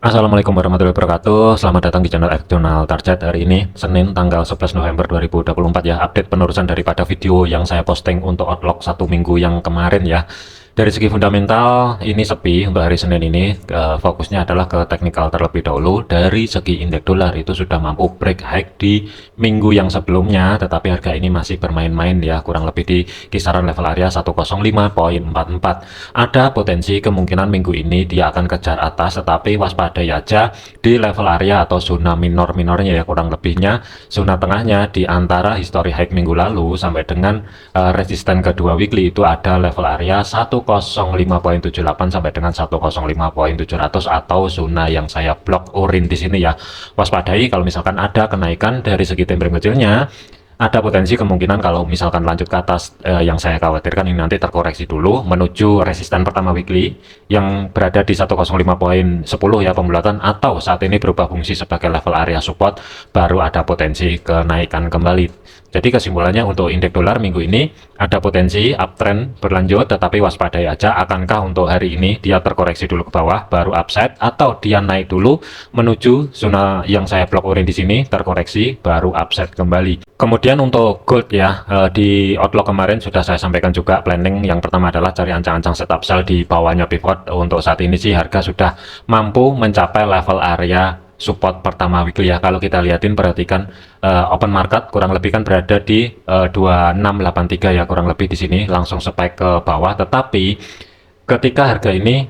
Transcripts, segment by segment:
Assalamualaikum warahmatullahi wabarakatuh. Selamat datang di channel Eksternal Target. Hari ini Senin tanggal 11 November 2024 ya. Update penerusan daripada video yang saya posting untuk outlook satu minggu yang kemarin ya. Dari segi fundamental ini sepi untuk hari Senin ini. Fokusnya adalah ke teknikal terlebih dahulu. Dari segi indeks dolar itu sudah mampu break high di minggu yang sebelumnya, tetapi harga ini masih bermain-main ya, kurang lebih di kisaran level area 105.44. Ada potensi kemungkinan minggu ini dia akan kejar atas, tetapi waspadai aja di level area atau zona minor-minornya ya, kurang lebihnya zona tengahnya di antara history high minggu lalu sampai dengan resisten kedua weekly itu ada level area 105.78 sampai dengan 105.700 atau zona yang saya blok orange di sini ya. Waspadai kalau misalkan ada kenaikan dari segi time frame kecilnya, ada potensi kemungkinan kalau misalkan lanjut ke atas, yang saya khawatirkan ini nanti terkoreksi dulu menuju resisten pertama weekly yang berada di 105.10 ya pembulatan, atau saat ini berubah fungsi sebagai level area support, baru ada potensi kenaikan kembali. Jadi kesimpulannya untuk indeks dolar minggu ini ada potensi uptrend berlanjut, tetapi waspadai aja akankah untuk hari ini dia terkoreksi dulu ke bawah baru upside, atau dia naik dulu menuju zona yang saya blok orange di sini terkoreksi baru upside kembali. Kemudian untuk gold ya, di outlook kemarin sudah saya sampaikan juga planning yang pertama adalah cari ancang-ancang setup sell di bawahnya pivot. Untuk saat ini sih harga sudah mampu mencapai level area support pertama weekly ya. Kalau kita lihatin perhatikan, open market kurang lebih kan berada di 2683 ya, kurang lebih di sini langsung spike ke bawah, tetapi ketika harga ini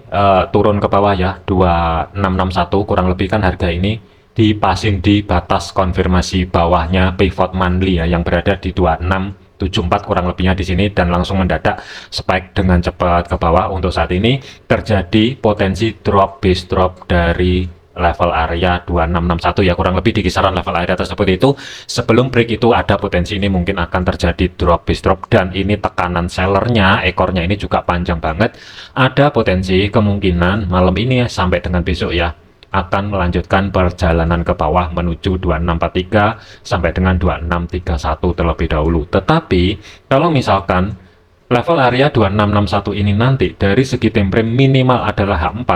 turun ke bawah ya 2661, kurang lebih kan harga ini dipasing di batas konfirmasi bawahnya pivot monthly ya yang berada di 2674 kurang lebihnya di sini, dan langsung mendadak spike dengan cepat ke bawah. Untuk saat ini terjadi potensi drop base drop dari level area 2661 ya, kurang lebih di kisaran level area tersebut itu sebelum break itu ada potensi ini mungkin akan terjadi drop base drop, dan ini tekanan sellernya ekornya ini juga panjang banget. Ada potensi kemungkinan malam ini sampai dengan besok ya akan melanjutkan perjalanan ke bawah menuju 2643 sampai dengan 2631 terlebih dahulu. Tetapi kalau misalkan level area 2661 ini nanti dari segi time frame minimal adalah H4,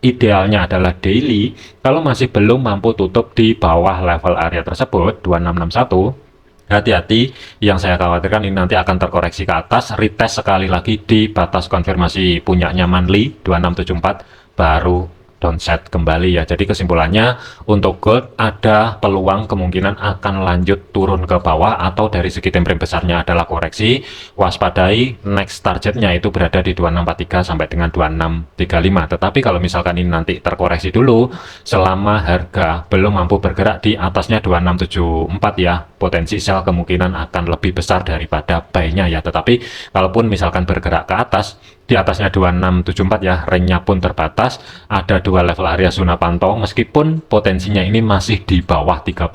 idealnya adalah daily, kalau masih belum mampu tutup di bawah level area tersebut 2661, hati-hati, yang saya khawatirkan ini nanti akan terkoreksi ke atas, retest sekali lagi di batas konfirmasi punyanya monthly 2674 baru downset kembali ya. Jadi kesimpulannya untuk gold ada peluang kemungkinan akan lanjut turun ke bawah, atau dari segi time frame besarnya adalah koreksi. Waspadai next targetnya itu berada di 2643 sampai dengan 2635. Tetapi kalau misalkan ini nanti terkoreksi dulu selama harga belum mampu bergerak di atasnya 2674 ya, potensi sell kemungkinan akan lebih besar daripada buy-nya ya. Tetapi kalaupun misalkan bergerak ke atas di atasnya 2674 ya, range-nya pun terbatas, ada dua level area zona pantau meskipun potensinya ini masih di bawah 30%.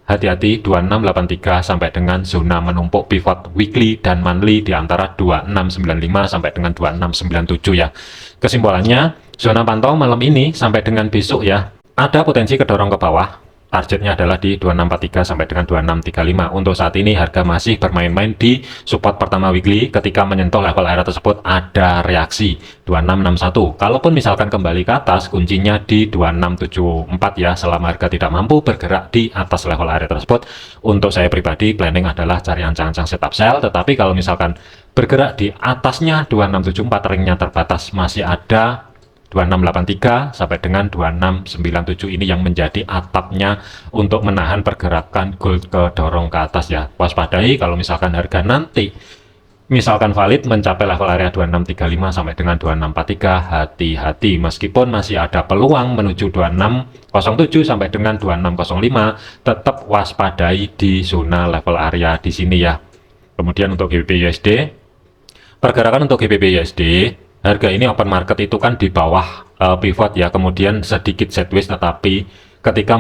Hati-hati 2683 sampai dengan zona menumpuk pivot weekly dan monthly di antara 2695 sampai dengan 2697 ya. Kesimpulannya zona pantau malam ini sampai dengan besok ya ada potensi kedorong ke bawah. Targetnya adalah di 2643 sampai dengan 2635. Untuk saat ini harga masih bermain-main di support pertama weekly. Ketika menyentuh level area tersebut ada reaksi 2661. Kalaupun misalkan kembali ke atas, kuncinya di 2674 ya, selama harga tidak mampu bergerak di atas level area tersebut. Untuk saya pribadi planning adalah cari ancang-ancang setup sell, tetapi kalau misalkan bergerak di atasnya 2674, ringnya terbatas, masih ada 2683 sampai dengan 2697 ini yang menjadi atapnya untuk menahan pergerakan gold ke dorong ke atas ya. Waspadai kalau misalkan harga nanti misalkan valid mencapai level area 2635 sampai dengan 2643, hati-hati meskipun masih ada peluang menuju 2607 sampai dengan 2605, tetap waspadai di zona level area di sini ya. Kemudian untuk GBP USD, pergerakan untuk GBP USD harga ini open market itu kan di bawah pivot ya, kemudian sedikit sideways, tetapi ketika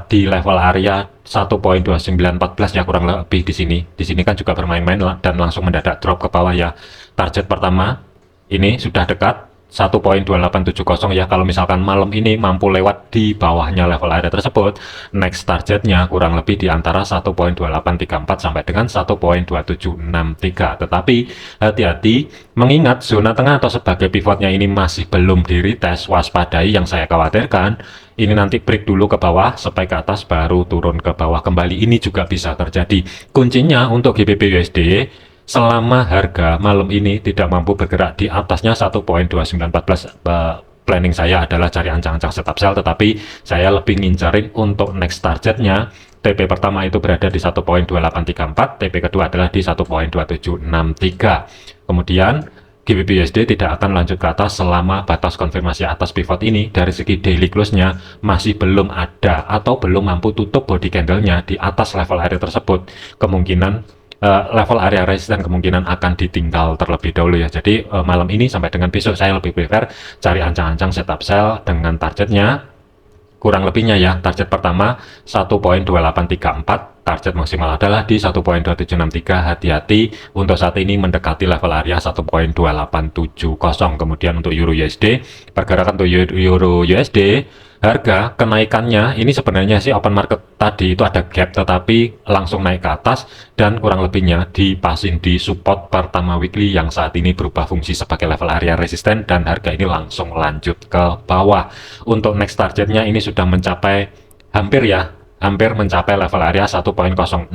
di level area 1.2914 ya kurang lebih di sini kan juga bermain-main dan langsung mendadak drop ke bawah ya. Target pertama ini sudah dekat 1.2870 ya. Kalau misalkan malam ini mampu lewat di bawahnya level area tersebut, next targetnya kurang lebih di antara 1.2834 sampai dengan 1.2763. Tetapi hati-hati, mengingat zona tengah atau sebagai pivotnya ini masih belum di retest, waspadai. Yang saya khawatirkan ini nanti break dulu ke bawah, sampai ke atas baru turun ke bawah kembali. Ini juga bisa terjadi. Kuncinya untuk GBP USD, selama harga malam ini tidak mampu bergerak di atasnya 1.2914, planning saya adalah cari ancang-ancang setup sell, tetapi saya lebih ngincarin untuk next targetnya. TP pertama itu berada di 1.2834, TP kedua adalah di 1.2763. Kemudian GBP USD tidak akan lanjut ke atas selama batas konfirmasi atas pivot ini dari segi daily close-nya masih belum ada atau belum mampu tutup body candle-nya di atas level area tersebut. Kemungkinan level area resisten kemungkinan akan ditinggal terlebih dahulu ya. Jadi malam ini sampai dengan besok saya lebih prefer cari ancang-ancang setup sell dengan targetnya kurang lebihnya ya. Target pertama 1.2834, target maksimal adalah di 1.2763. Hati-hati untuk saat ini mendekati level area 1.2870. Kemudian untuk Euro USD, pergerakan untuk Euro USD, harga kenaikannya ini sebenarnya sih open market tadi itu ada gap, tetapi langsung naik ke atas dan kurang lebihnya dipasin di support pertama weekly yang saat ini berubah fungsi sebagai level area resisten, dan harga ini langsung lanjut ke bawah. Untuk next targetnya ini sudah mencapai hampir mencapai level area 1.06500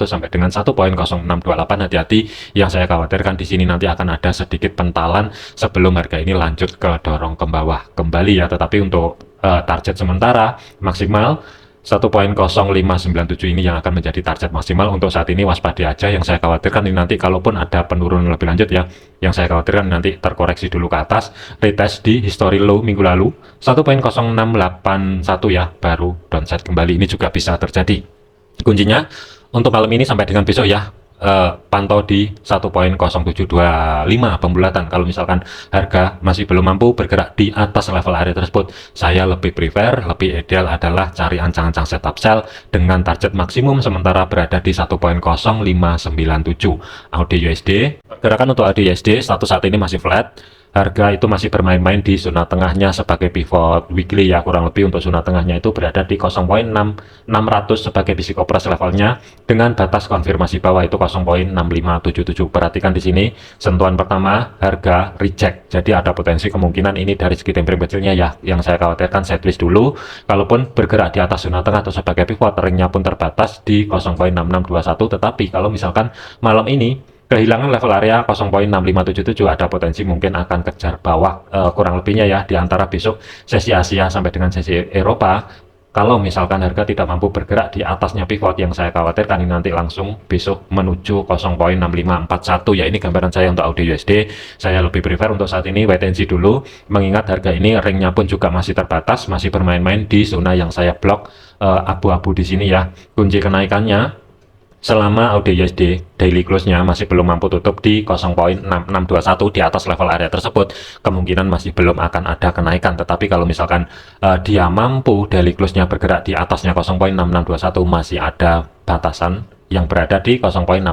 sampai dengan 1.0628. Hati-hati, yang saya khawatirkan di sini nanti akan ada sedikit pentalan sebelum harga ini lanjut ke dorong ke bawah kembali ya. Tetapi untuk target sementara maksimal 1.0597 ini yang akan menjadi target maksimal. Untuk saat ini waspada aja. Yang saya khawatirkan ini nanti kalaupun ada penurunan lebih lanjut ya, yang saya khawatirkan nanti terkoreksi dulu ke atas, retest di history low minggu lalu 1.0681 ya, baru downside kembali. Ini juga bisa terjadi. Kuncinya untuk malam ini sampai dengan besok ya, pantau di 1.0725 pembulatan. Kalau misalkan harga masih belum mampu bergerak di atas level area tersebut, saya lebih prefer, lebih ideal adalah cari ancang-ancang setup sell dengan target maksimum sementara berada di 1.0597. AUD USD, pergerakan untuk AUD USD status saat ini masih flat. Harga itu masih bermain-main di zona tengahnya sebagai pivot weekly ya. Kurang lebih untuk zona tengahnya itu berada di 0.6600 sebagai basic operas levelnya, dengan batas konfirmasi bawah itu 0.6577. Perhatikan di sini sentuhan pertama harga reject, jadi ada potensi kemungkinan ini dari segi time frame kecilnya ya, yang saya khawatirkan saya tulis dulu. Kalaupun bergerak di atas zona tengah atau sebagai pivot, ringnya pun terbatas di 0.6621. Tetapi kalau misalkan malam ini kehilangan level area 0.6577, ada potensi mungkin akan kejar bawah, kurang lebihnya ya, di antara besok sesi Asia sampai dengan sesi Eropa. Kalau misalkan harga tidak mampu bergerak di atasnya pivot, yang saya khawatirkan ini nanti langsung besok menuju 0.6541 ya. Ini gambaran saya untuk AUD USD. Saya lebih prefer untuk saat ini wait and see dulu, mengingat harga ini ringnya pun juga masih terbatas, masih bermain-main di zona yang saya blok abu-abu di sini ya. Kunci kenaikannya selama AUD USD daily close-nya masih belum mampu tutup di 0.6621 di atas level area tersebut, kemungkinan masih belum akan ada kenaikan. Tetapi kalau misalkan dia mampu daily close-nya bergerak di atasnya 0.6621, masih ada batasan yang berada di 0.6658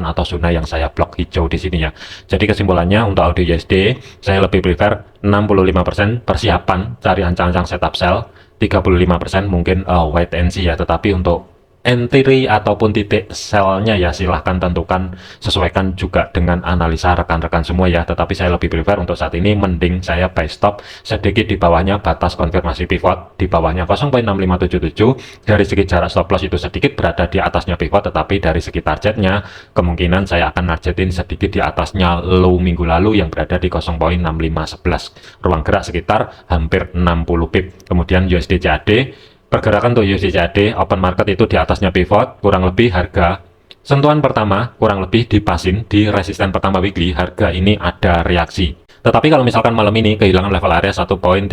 atau zona yang saya blok hijau di sini ya. Jadi kesimpulannya untuk AUD USD saya lebih prefer 65% persiapan cari ancang-ancang setup sell, 35% mungkin wait and see ya. Tetapi untuk entry ataupun titik sell-nya ya silahkan tentukan, sesuaikan juga dengan analisa rekan-rekan semua ya. Tetapi saya lebih prefer untuk saat ini mending saya buy stop sedikit di bawahnya batas konfirmasi pivot, di bawahnya 0.6577. Dari segi jarak stop loss itu sedikit berada di atasnya pivot, tetapi dari segi targetnya kemungkinan saya akan targetin sedikit di atasnya low minggu lalu yang berada di 0.6511. Ruang gerak sekitar hampir 60 pip. Kemudian USD CAD, pergerakan untuk USD CAD open market itu di atasnya pivot, kurang lebih harga sentuhan pertama kurang lebih dipasin di resisten pertama weekly, harga ini ada reaksi. Tetapi kalau misalkan malam ini kehilangan level area 1.3935,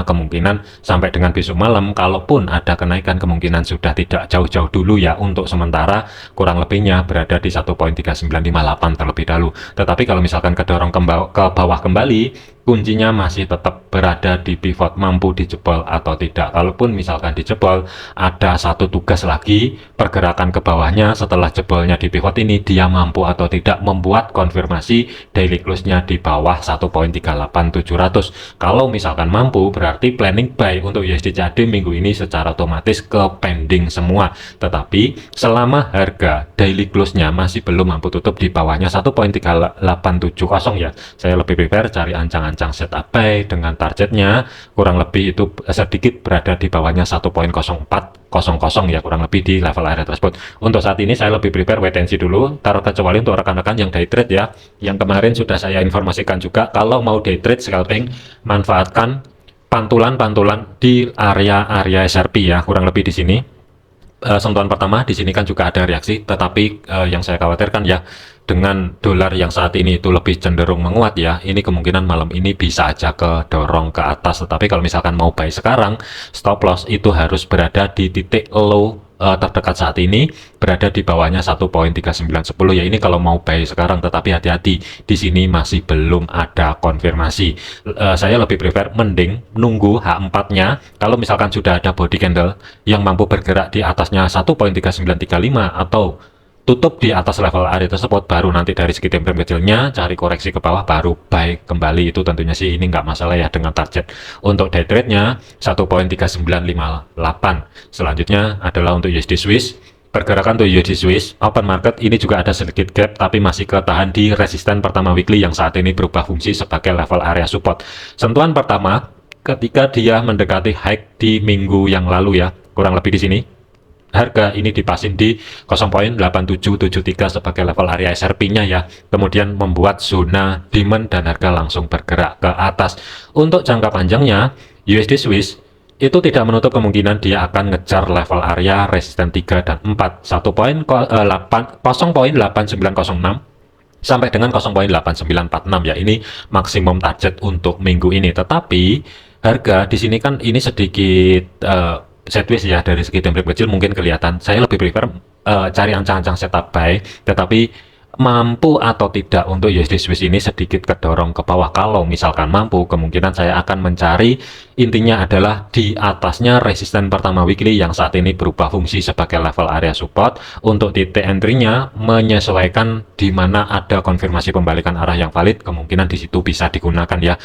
kemungkinan sampai dengan besok malam kalaupun ada kenaikan kemungkinan sudah tidak jauh-jauh dulu ya. Untuk sementara kurang lebihnya berada di 1.3958 terlebih dahulu. Tetapi kalau misalkan kedorong ke bawah kembali kuncinya masih tetap berada di pivot, mampu dijebol atau tidak. Kalaupun misalkan dijebol, ada satu tugas lagi, pergerakan ke bawahnya setelah jebolnya di pivot ini, dia mampu atau tidak membuat konfirmasi daily close-nya di bawah 1.38700. Kalau misalkan mampu, berarti planning buy untuk USD CAD minggu ini secara otomatis ke pending semua. Tetapi selama harga daily close-nya masih belum mampu tutup di bawahnya 1.3870 ya, saya lebih prefer cari ancang-ancang setup buy dengan targetnya kurang lebih itu sedikit berada di bawahnya 1.0400 ya, kurang lebih di level area tersebut. Untuk saat ini saya lebih prepare wait and see dulu, terkecuali untuk rekan-rekan yang day trade ya, yang kemarin sudah saya informasikan juga, kalau mau day trade scalping manfaatkan pantulan-pantulan di area SRP ya, kurang lebih di sini. Sentuhan pertama di sini kan juga ada reaksi, tetapi yang saya khawatirkan ya, dengan dolar yang saat ini itu lebih cenderung menguat ya, ini kemungkinan malam ini bisa aja kedorong ke atas. Tetapi kalau misalkan mau buy sekarang, stop loss itu harus berada di titik low terdekat saat ini, berada di bawahnya 1.3910 ya, ini kalau mau buy sekarang. Tetapi hati-hati, di sini masih belum ada konfirmasi. Saya lebih prefer mending nunggu H4 nya, kalau misalkan sudah ada body candle yang mampu bergerak di atasnya 1.3935 atau tutup di atas level area tersebut, baru nanti dari segi time frame kecilnya cari koreksi ke bawah, baru buy kembali. Itu tentunya sih ini nggak masalah ya dengan target. Untuk day trade nya 1.3958. Selanjutnya adalah untuk USD Swiss. Pergerakan untuk USD Swiss open market ini juga ada sedikit gap, tapi masih ketahan di resisten pertama weekly yang saat ini berubah fungsi sebagai level area support. Sentuhan pertama ketika dia mendekati high di minggu yang lalu ya, kurang lebih di sini. Harga ini dipasin di 0.8773 sebagai level area SRP-nya ya, kemudian membuat zona demand dan harga langsung bergerak ke atas. Untuk jangka panjangnya USD Swiss itu tidak menutup kemungkinan dia akan ngejar level area resisten 3 dan 4 0.8906 sampai dengan 0.8946 ya, ini maksimum target untuk minggu ini. Tetapi harga di sini kan ini sedikit sideways ya, dari segi time frame kecil mungkin kelihatan. Saya lebih prefer cari ancang-ancang setup buy, tetapi mampu atau tidak untuk USD Swiss ini sedikit kedorong ke bawah. Kalau misalkan mampu, kemungkinan saya akan mencari, intinya adalah di atasnya resisten pertama weekly yang saat ini berubah fungsi sebagai level area support. Untuk titik entry-nya menyesuaikan di mana ada konfirmasi pembalikan arah yang valid, kemungkinan di situ bisa digunakan ya.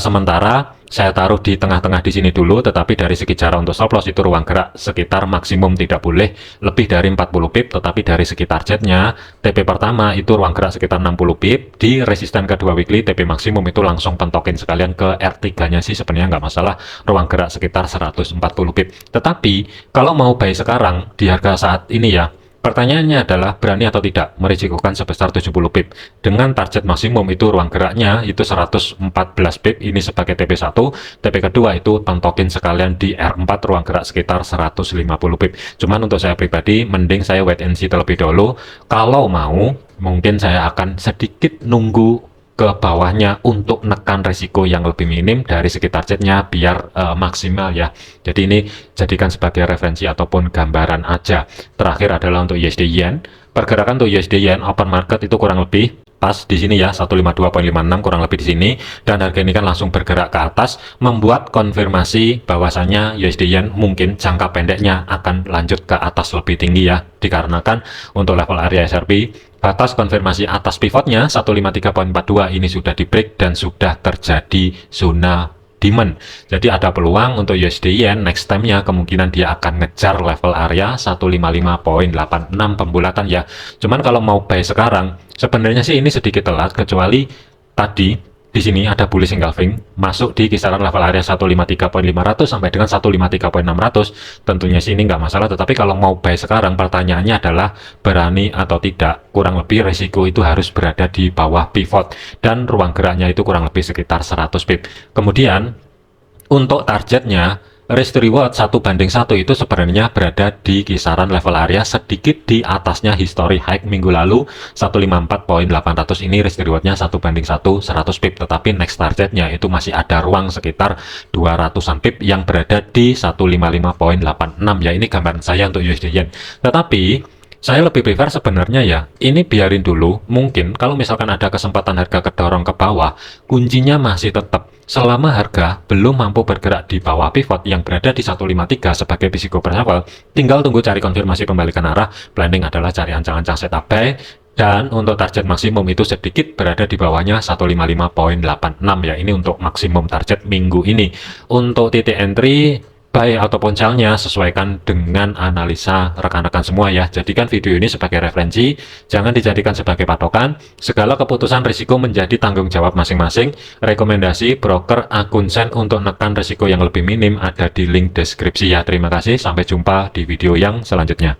Sementara saya taruh di tengah-tengah di sini dulu, tetapi dari segi cara untuk stop loss itu ruang gerak sekitar maksimum tidak boleh lebih dari 40 pip, tetapi dari segi targetnya TP pertama itu ruang gerak sekitar 60 pip, di resisten kedua weekly TP maksimum itu langsung pentokin sekalian ke R3-nya sih sebenarnya nggak masalah, ruang gerak sekitar 140 pip. Tetapi kalau mau buy sekarang di harga saat ini ya, pertanyaannya adalah berani atau tidak merisikokan sebesar 70 pip dengan target maksimum itu ruang geraknya itu 114 pip, ini sebagai TP1. TP kedua itu pentokin sekalian di R4 ruang gerak sekitar 150 pip. Cuman untuk saya pribadi mending saya wait and see terlebih dahulu. Kalau mau mungkin saya akan sedikit nunggu ke bawahnya untuk nekan risiko yang lebih minim dari segi targetnya biar maksimal ya. Jadi ini jadikan sebagai referensi ataupun gambaran aja. Terakhir adalah untuk USD Yen. Pergerakan untuk USD Yen open market itu kurang lebih pas di sini ya, 152.56 kurang lebih di sini, dan harga ini kan langsung bergerak ke atas, membuat konfirmasi bahwasannya USD Yen mungkin jangka pendeknya akan lanjut ke atas lebih tinggi ya, dikarenakan untuk level area SRP batas konfirmasi atas pivotnya 153.42 ini sudah di break dan sudah terjadi zona demand. Jadi ada peluang untuk USD Yen next time-nya kemungkinan dia akan ngejar level area 155.86 pembulatan ya. Cuman kalau mau buy sekarang sebenarnya sih ini sedikit telat, kecuali tadi di sini ada bullish engulfing masuk di kisaran level area 153.500 sampai dengan 153.600. Tentunya sih ini nggak masalah, tetapi kalau mau buy sekarang pertanyaannya adalah berani atau tidak. Kurang lebih resiko itu harus berada di bawah pivot dan ruang geraknya itu kurang lebih sekitar 100 pip. Kemudian untuk targetnya risk reward 1:1 itu sebenarnya berada di kisaran level area sedikit di atasnya history high minggu lalu 154.800, ini risk rewardnya 1:1 100 pip, tetapi next targetnya itu masih ada ruang sekitar 200an pip yang berada di 155.86 ya. Ini gambaran saya untuk USD Yen. Tetapi Saya lebih prefer sebenarnya ya, ini biarin dulu, mungkin kalau misalkan ada kesempatan harga kedorong ke bawah, kuncinya masih tetap, selama harga belum mampu bergerak di bawah pivot yang berada di 153 sebagai risiko bersahabat, tinggal tunggu cari konfirmasi pembalikan arah, planning adalah cari ancang-ancang setup buy, dan untuk target maksimum itu sedikit berada di bawahnya 155.86 ya, ini untuk maksimum target minggu ini. Untuk titik entry, buy ataupun sell-nya sesuaikan dengan analisa rekan-rekan semua ya. Jadikan video ini sebagai referensi, jangan dijadikan sebagai patokan. Segala keputusan risiko menjadi tanggung jawab masing-masing. Rekomendasi broker akun Sen untuk menekan risiko yang lebih minim ada di link deskripsi ya. Terima kasih, sampai jumpa di video yang selanjutnya.